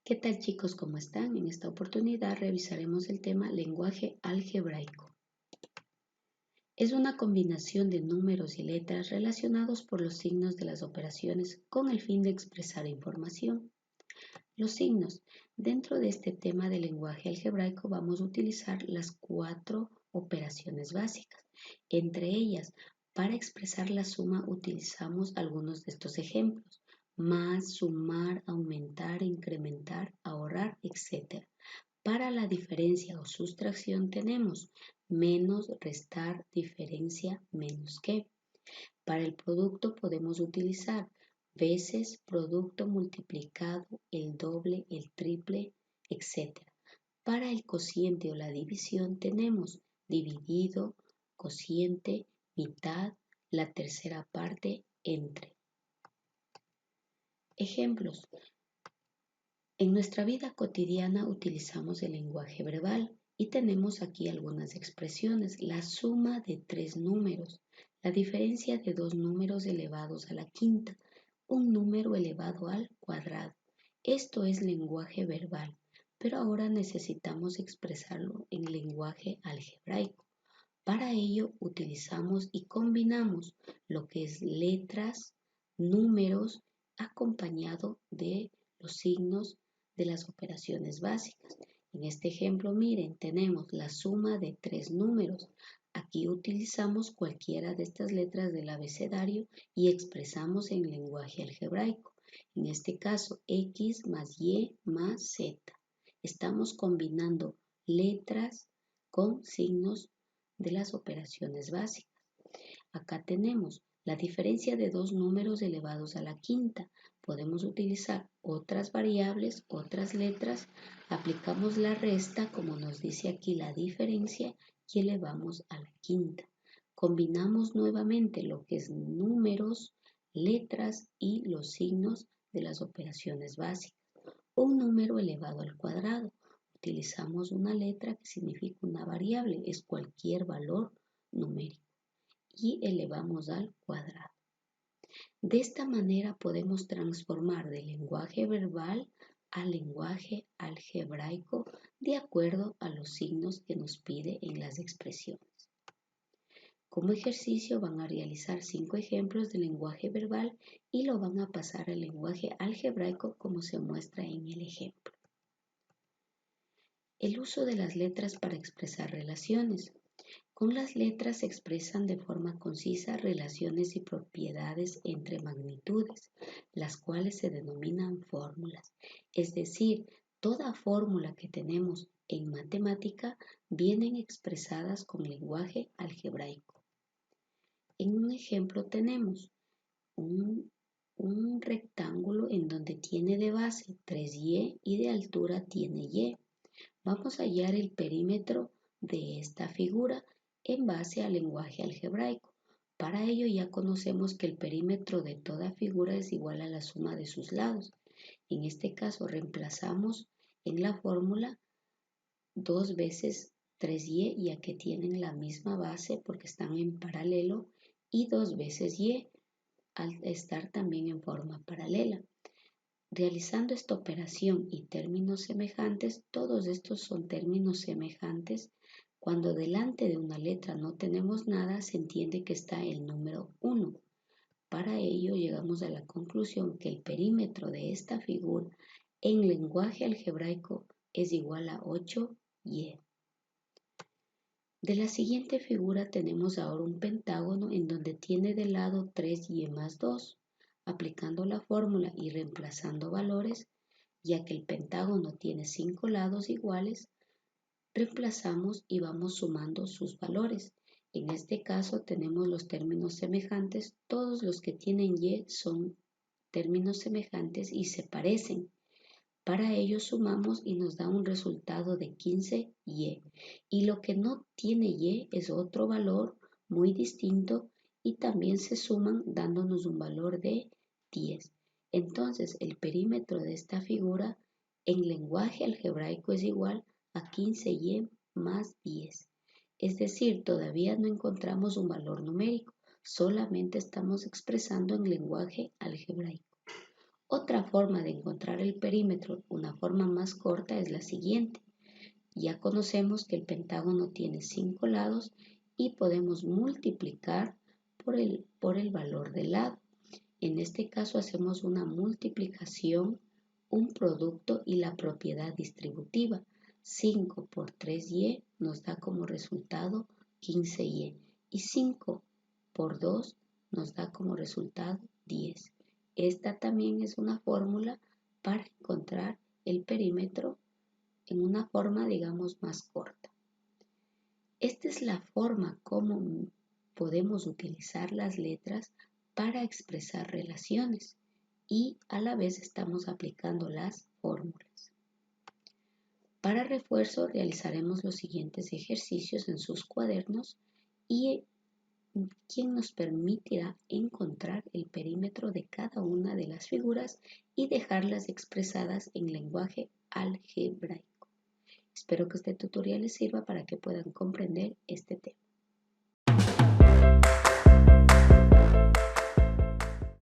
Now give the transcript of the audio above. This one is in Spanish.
¿Qué tal chicos? ¿Cómo están? En esta oportunidad revisaremos el tema lenguaje algebraico. Es una combinación de números y letras relacionados por los signos de las operaciones con el fin de expresar información. Los signos. Dentro de este tema del lenguaje algebraico vamos a utilizar las 4 operaciones básicas. Entre ellas, para expresar la suma utilizamos algunos de estos ejemplos: más, sumar, aumentar, incrementar, ahorrar, etc. Para la diferencia o sustracción tenemos menos, restar, diferencia, menos que. Para el producto podemos utilizar veces, producto multiplicado, el doble, el triple, etc. Para el cociente o la división tenemos dividido, cociente, mitad, la tercera parte, entre. Ejemplos. En nuestra vida cotidiana utilizamos el lenguaje verbal y tenemos aquí algunas expresiones: la suma de 3 números, la diferencia de 2 números elevados a la quinta, un número elevado al cuadrado. Esto es lenguaje verbal, pero ahora necesitamos expresarlo en lenguaje algebraico. Para ello utilizamos y combinamos lo que es letras, números, acompañado de los signos de las operaciones básicas. En este ejemplo, miren, tenemos la suma de 3 números. Aquí utilizamos cualquiera de estas letras del abecedario y expresamos en lenguaje algebraico. En este caso, X más Y más Z. Estamos combinando letras con signos de las operaciones básicas. Acá tenemos la diferencia de 2 números elevados a la quinta. Podemos utilizar otras variables, otras letras. Aplicamos la resta, como nos dice aquí la diferencia, y elevamos a la quinta. Combinamos nuevamente lo que es números, letras y los signos de las operaciones básicas. Un número elevado al cuadrado. Utilizamos una letra que significa una variable, es cualquier valor numérico, y elevamos al cuadrado. De esta manera podemos transformar del lenguaje verbal al lenguaje algebraico de acuerdo a los signos que nos pide en las expresiones. Como ejercicio van a realizar 5 ejemplos de lenguaje verbal y lo van a pasar al lenguaje algebraico como se muestra en el ejemplo. El uso de las letras para expresar relaciones. Con las letras se expresan de forma concisa relaciones y propiedades entre magnitudes, las cuales se denominan fórmulas. Es decir, toda fórmula que tenemos en matemática vienen expresadas con lenguaje algebraico. En un ejemplo tenemos un rectángulo en donde tiene de base 3y y de altura tiene y. Vamos a hallar el perímetro de esta figura en base al lenguaje algebraico. Para ello ya conocemos que el perímetro de toda figura es igual a la suma de sus lados. En este caso reemplazamos en la fórmula 2 veces 3y, ya que tienen la misma base porque están en paralelo, y 2 veces y al estar también en forma paralela. Realizando esta operación y términos semejantes, todos estos son términos semejantes. Cuando delante de una letra no tenemos nada, se entiende que está el número 1. Para ello llegamos a la conclusión que el perímetro de esta figura en lenguaje algebraico es igual a 8y. De la siguiente figura tenemos ahora un pentágono en donde tiene de lado 3y más 2. Aplicando la fórmula y reemplazando valores, ya que el pentágono tiene 5 lados iguales, reemplazamos y vamos sumando sus valores. En este caso tenemos los términos semejantes. Todos los que tienen y son términos semejantes y se parecen. Para ello sumamos y nos da un resultado de 15y. Y lo que no tiene y es otro valor muy distinto y también se suman dándonos un valor de 10. Entonces el perímetro de esta figura en lenguaje algebraico es igual a 15y más 10. Es decir, todavía no encontramos un valor numérico, solamente estamos expresando en lenguaje algebraico. Otra forma de encontrar el perímetro, una forma más corta, es la siguiente. Ya conocemos que el pentágono tiene 5 lados y podemos multiplicar por el valor del lado. En este caso hacemos una multiplicación, un producto y la propiedad distributiva. 5 por 3y nos da como resultado 15y y 5 por 2 nos da como resultado 10. Esta también es una fórmula para encontrar el perímetro en una forma, digamos, más corta. Esta es la forma como podemos utilizar las letras para expresar relaciones y a la vez estamos aplicando las fórmulas. Para refuerzo realizaremos los siguientes ejercicios en sus cuadernos y quien nos permitirá encontrar el perímetro de cada una de las figuras y dejarlas expresadas en lenguaje algebraico. Espero que este tutorial les sirva para que puedan comprender este tema.